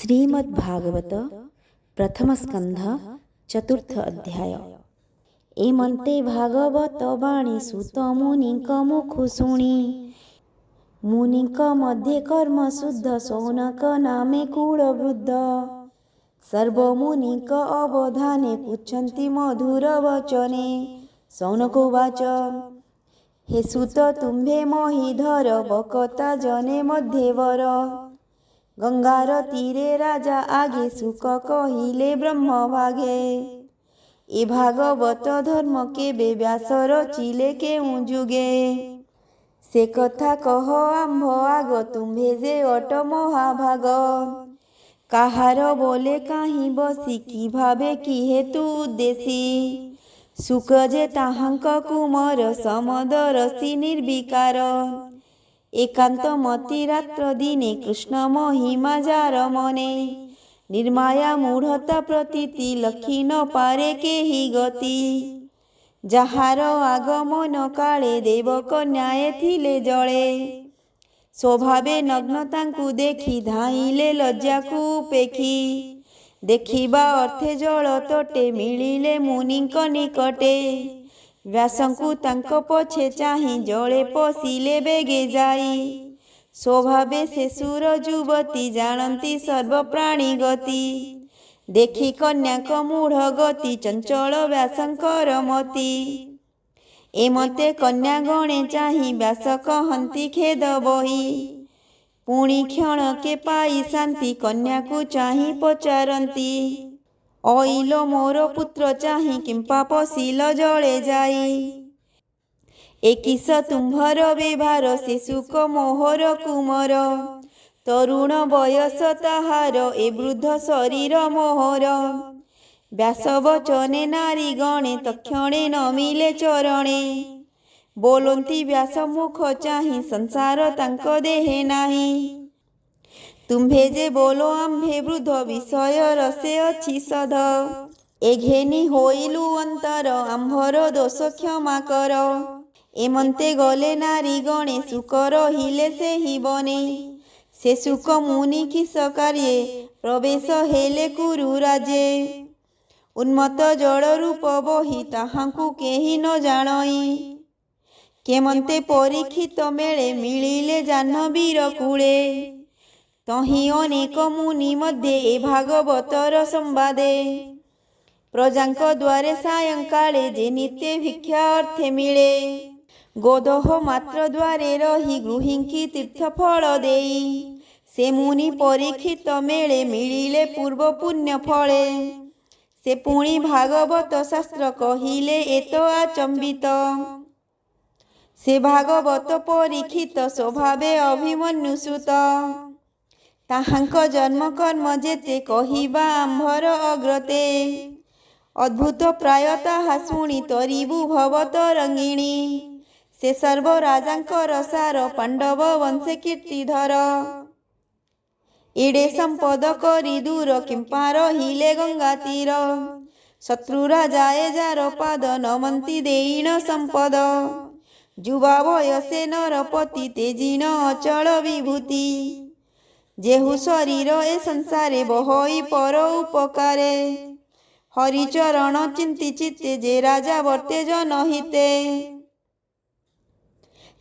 श्रीमद्भागवत प्रथम स्कंध चतुर्थ अध्याय। एमंते भागवत वाणी सुत मुनिक मुखु शुणी। मुनिक मध्ये कर्म शुद्ध सौनक नामे कुल वृद्ध। सर्व मुनिक अवधाने पुच्छन्ति मधुर वचने। सौनकोवाच हे सुत तुम्भे महीधर बकता जने मध्यवर। गंगार तीरे राजा आगे सुक कहिले ब्रह्म भागे। ए भागवत धर्म केबे व्यास रचिले केउ जुगे। से कथा कह आम्भ आग तुम्भे जे अट महाभाग। काहार बोले काहि बसी कि भावे कि हेतु उद्देशी। सुक जे ताहांक कुमार समदरसी निर्विकार। एकांत मति रात्र दिने कृष्ण महिमा जार मने। निर्माया मूढ़ता प्रतीति लखी न पारे केहि गति। जाहार आगमन काले देव कन्याए थिले जळे। स्वभावे नग्न तांकु देखि धाइले लज्जा को उपेखी। देखिबा अर्थे जल तटे मिलिले मुनिक निकटे। व्यासंकु तांको पछे चाहि जले पशिले बेगे जाई। स्वभावे से सुर जुवती जानती सर्व प्राणी गति। देखि कन्याक मूढ़ गति चंचल व्यासंकर मति। एमते कन्या गणे चाहि व्यास कहंती खेद बही। पुणी क्षण के पाई शांति कन्या को चाहि पचारंती। अइलो मोर पुत्र चाहि किंपा पशिल जले जाई। एकिस तुम्भर व्यवहार शिशुक मोहर कुमर। तरुण बयस ताहार ए वृद्ध शरीर मोहर। व्यास वचने नारी गणे तक्षणे नमिले चरणे। बोलंती व्यास मुख चाहि संसार तांक देहे नाही। तुम्भे जे बोलो आम्भे वृद्ध विषय रसे अछि सध। एघेनी होइलु अंतर आम्भर दोष क्षमा कर। एमंते गले नारी गणे सुक रहिले सेहि बने। से सुक मुनि किस कार्ये प्रवेश हेले कुरु राजे। उन्मत्त जड़ रूप बही ताहांकु केहि न जानई। केमंते परीक्षित मेले मिलिले जाह्नवीर कूले। तहि अनेक मुनि मध्ये ए भागवतर संवादे। प्रजांक द्वारे सायंकाले जे नित्य भिक्षा अर्थे मिले। गोदह मात्र द्वारे रही गृहिंकी तीर्थ फल देई। से मुनि परीक्षित मेले मिलिले पूर्व पुण्य फले। से पुणी भागवत शास्त्र कहिले एत आचंबित। से भागवत परीक्षित स्वभावे अभिमन्यु सुत। ताहांक जन्म कर्म जेते कहिबा आम्भर अग्रते। अद्भुत प्राय ताहा शुणी तरिबु भवतरंगिणी। से सर्व राजांकर सार पांडव वंशे कीर्तिधर। एडे संपद करी दूर किंपा रहिले गंगा तीर। शत्रु राजाए जार पाद नमंती देईन संपद। जुवा वयसे नरपति तेजिन अचल विभूति। जेहु शरीर ए संसारे बहोई पर उपकारे। हरिचरण चिंति चित्ते जे राजा वर्ते जनहिते।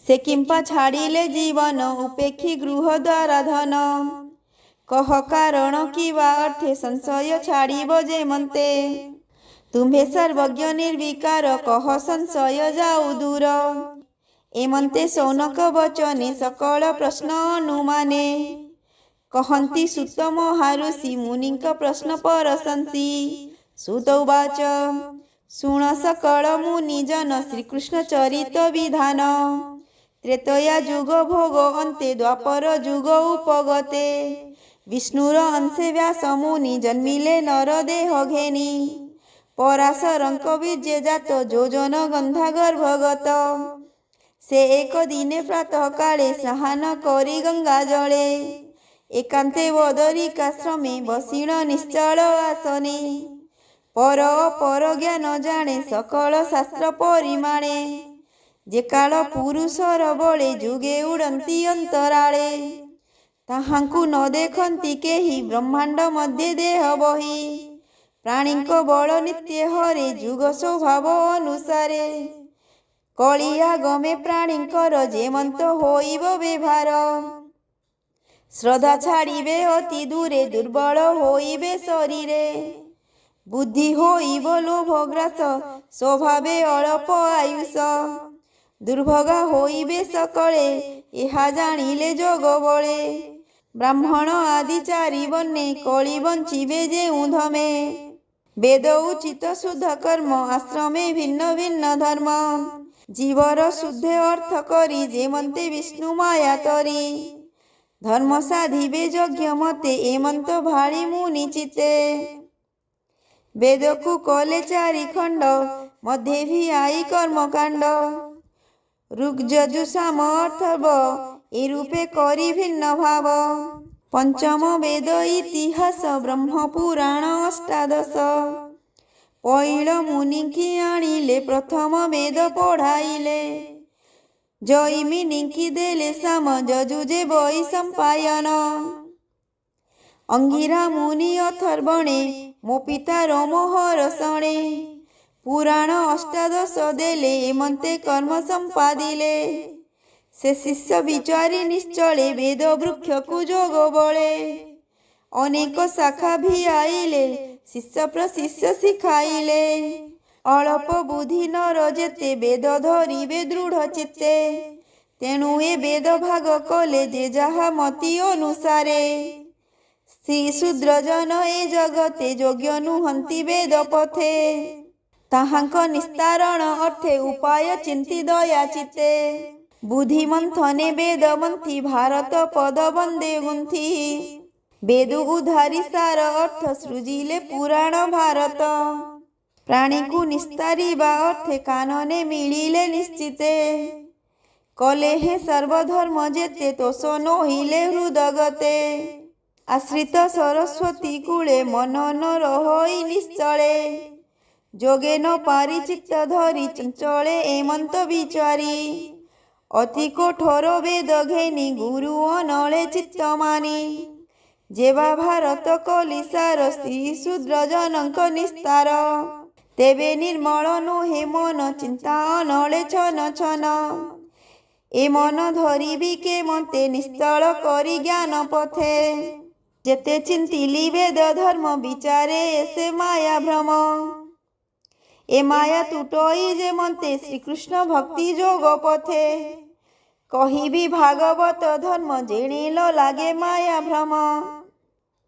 से किंपा छाड़िले जीवन उपेक्षी गृह द्वारा धन। कह कारण किवा अर्थे संशय छाड़िब जेमंते। तुम्भे सर्वज्ञ निर्विकार कह संशय जाऊ दूर। एमंते सौनक वचने सकल प्रश्न अनुमाने। कहंती सुत महाऋषि मुनिक प्रश्न परशंसी। सुत उवाच शुण सकल मुनि जन श्रीकृष्ण चरित विधान। त्रेतया जुग भोग अन्ते द्वापर जुग उपगते। विष्णुर अंशे व्यास मुनि जन्मिले नर देह घेनी। पराशरंक बीजे जात जोजन गंधा गर्भगत। से एक दिने प्रातः काले स्नान करी गंगा जले। एकांते बदरिकाश्रमे बसिण निश्चल आसने। पर अपर ज्ञान जाने सकल शास्त्र परिमाणे। जे काल पुरुषर बळे जुगे उड़ंती अंतराळे। ତାହାଙ୍କୁ ନ ଦେଖନ୍ତି କେହି ବ୍ରହ୍ମାଣ୍ଡ ମଧ୍ୟ ଦେହ ବହି। ପ୍ରାଣୀଙ୍କ ବଳ ନିତ୍ୟ ହରେ ଯୁଗ ସ୍ୱଭାବ ଅନୁସାରେ। କଳିଆଗମେ ପ୍ରାଣୀଙ୍କର ଯେମନ୍ତ ହୋଇବ ବ୍ୟବହାର। ଶ୍ରଦ୍ଧା ଛାଡ଼ିବେ ଅତି ଦୂରେ ଦୁର୍ବଳ ହୋଇବେ ଶରୀରେ। ବୁଦ୍ଧି ହୋଇବ ଲୋଭଗ୍ରାସ ସ୍ୱଭାବେ ଅଳପ ଆୟୁଷ। ଦୁର୍ଭଗା ହୋଇବେ ସକଳେ ଏହା ଜାଣିଲେ ଯୋଗ ବଳେ। ବ୍ରାହ୍ମଣ ଆଦି ଚାରି ବର୍ଣ୍ଣେ କଳି ବଞ୍ଚିବେ ଯେଉଁ ଧମେ। ବେଦ ଉଚିତ ଶୁଦ୍ଧ କର୍ମ ଆଶ୍ରମେ ଭିନ୍ନ ଭିନ୍ନ ଧର୍ମ। ଜୀବର ଶୁଦ୍ଧ ଅର୍ଥ କରି ଯେମନ୍ତେ ବିଷ୍ଣୁ ମାୟା ତରି। ଧର୍ମ ସାଧିବେ ଯଜ୍ଞ ମତେ ଏମନ୍ତ ଭାଳି ମୁନି ଚିତେ। ବେଦକୁ କଲେ ଚାରି ଖଣ୍ଡ ମଧ୍ୟେ ଭିଆଇ କର୍ମକାଣ୍ଡ। ଋଗ୍ଯଜୁ ସାମ ଅଥର୍ବ ଏ ରୂପେ କରି ଭିନ୍ନ ଭାବ। ପଞ୍ଚମ ବେଦ ଇତିହାସ ବ୍ରହ୍ମ ପୁରାଣ ଅଷ୍ଟାଦଶ। ପଇଳ ମୁନିଙ୍କି ଆଣିଲେ ପ୍ରଥମ ବେଦ ପଢ଼ାଇଲେ। ଜୈମିନୀଙ୍କି ଦେଲେ ସାମ ଯଜୁଜେ ବଇ ସମ୍ପାୟନ। ଅଙ୍ଗିରା ମୁନି ଅଥର୍ବଣେ ମୋ ପିତା ରୋମହର ଶଣେ। ପୁରାଣ ଅଷ୍ଟାଦଶ ଦେଲେ ଏମନ୍ତେ କର୍ମ ସମ୍ପାଦିଲେ। ସେ ଶିଷ୍ୟ ବିଚାରି ନିଶ୍ଚଳେ ବେଦ ବୃକ୍ଷକୁ ଯୋଗ ବଳେ। ଅନେକ ଶାଖା ଭିଆଇଲେ ଶିଷ୍ୟ ପ୍ରଶିଷ୍ୟ ଶିଖାଇଲେ। ଅଳପ ବୁଦ୍ଧି ନର ଯେତେ ବେଦ ଧରିବେ ଦୃଢ଼ ଚିତ୍ତେ। ତେଣୁ ଏ ବେଦ ଭାଗ କଲେ ଯେ ଯାହା ମତି ଅନୁସାରେ। ଶ୍ରୀ ଶୂଦ୍ର ଜନ ଏ ଜଗତେ ଯୋଗ୍ୟ ନୁହନ୍ତି ବେଦ ପଥେ। ତାହାଙ୍କ ନିସ୍ତାରଣ ଅର୍ଥେ ଉପାୟ ଚିନ୍ତି ଦୟା ଚିତ୍ତେ। ବୁଦ୍ଧି ମନ୍ଥନେ ବେଦ ମନ୍ଥି ଭାରତ ପଦ ବନ୍ଦେ ଗୁନ୍ଥି। ବେଦ ଉଦ୍ଧାରି ସାର ଅର୍ଥ ସୃଜିଲେ ପୁରାଣ ଭାରତ। ପ୍ରାଣୀକୁ ନିସ୍ତାରିବା ଅର୍ଥେ କାନନେ ମିଳିଲେ ନିଶ୍ଚିତେ। କଲେ হে ସର୍ବଧର୍ମ ଯେତେ ତୋଷ ନୋହିଲେ ହୃଦଗତେ। ଆଶ୍ରିତ ସରସ୍ୱତୀ କୂଳେ ମନ ନ ରହଇ ନିଶ୍ଚଳେ। ଯୋଗେ ନ ପାରି ଚିତ୍ତ ଧରି ଚଞ୍ଚଳେ ଏମନ୍ତ ବିଚାରି। ଅତି କଠୋର ବେଦ ଘେନି ଗୁରୁ ଅନଳେ ଚିତ୍ତ ମାନି। ଯେବା ଭାରତ କଲିସାର ଶ୍ରୀ ଶୂଦ୍ର ଜନଙ୍କ ନିସ୍ତାର। ତେବେ ନିର୍ମଳ ନୁହେଁ ମନ ଚିନ୍ତା ଅନଳେ ଛନ ଛନ। ଏ ମନ ଧରିବି କେମନ୍ତେ ନିଶ୍ଚଳ କରି ଜ୍ଞାନ ପଥେ। ଯେତେ ଚିନ୍ତିଲି ବେଦ ଧର୍ମ ବିଚାରେ ସେ ମାୟା ଭ୍ରମ। ଏ ମାୟା ତୁଟଇ ଯେମନ୍ତେ ଶ୍ରୀକୃଷ୍ଣ ଭକ୍ତି ଯୋଗ ପଥେ। କହିବି ଭାଗବତ ଧର୍ମ ଜେଣିଲ ଲାଗେ ମାୟା ଭ୍ରମ।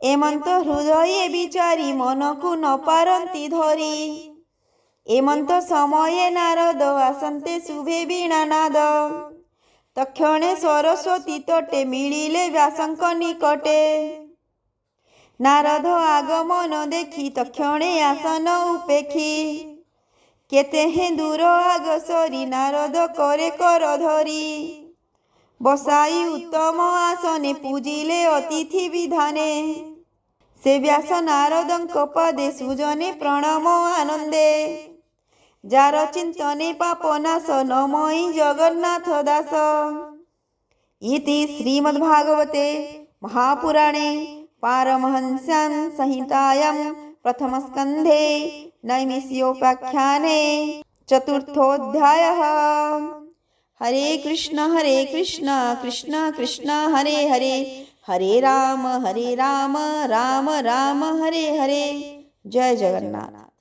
ଏମନ୍ତ ହୃଦୟେ ବିଚାରି ମନକୁ ନ ପାରନ୍ତି ଧରି। ଏମନ୍ତ ସମୟେ ନାରଦ ଆସନ୍ତେ ଶୁଭେ ବୀଣାନାଦ। ତକ୍ଷଣେ ସରସ୍ୱତୀ ତଟେ ମିଳିଲେ ବ୍ୟାସଙ୍କ ନିକଟେ। ନାରଦ ଆଗମନ ଦେଖି ତକ୍ଷଣେ ଆସନ ଉପେକ୍ଷି। କେତେ হে ଦୂର ଆଗସରି ନାରଦ করে কর ধরি। বসাই উত্তম আসনে পূজিলে অতিথি বিধানে। ସେ ବ୍ୟାସ ନାରଦଙ୍କ ପାଦେ ସୁଜନେ ପ୍ରଣମ ଆନନ୍ଦେ। ଯାର ଚିନ୍ତନେ ପାପ ନାଶ ନମଇ ଜଗନ୍ନାଥ ଦାସ। ଇତି ଶ୍ରୀମଦ୍ଭାଗବତେ ମହାପୁରାଣେ ପାରମହଂସ୍ୟାଂ संहितायां प्रथमस्कन्धे नैमिषोपाख्याने चतुर्थोऽध्यायः। हरे कृष्ण कृष्ण कृष्ण हरे हरे। हरे राम राम राम हरे हरे। जय जगन्नाथ।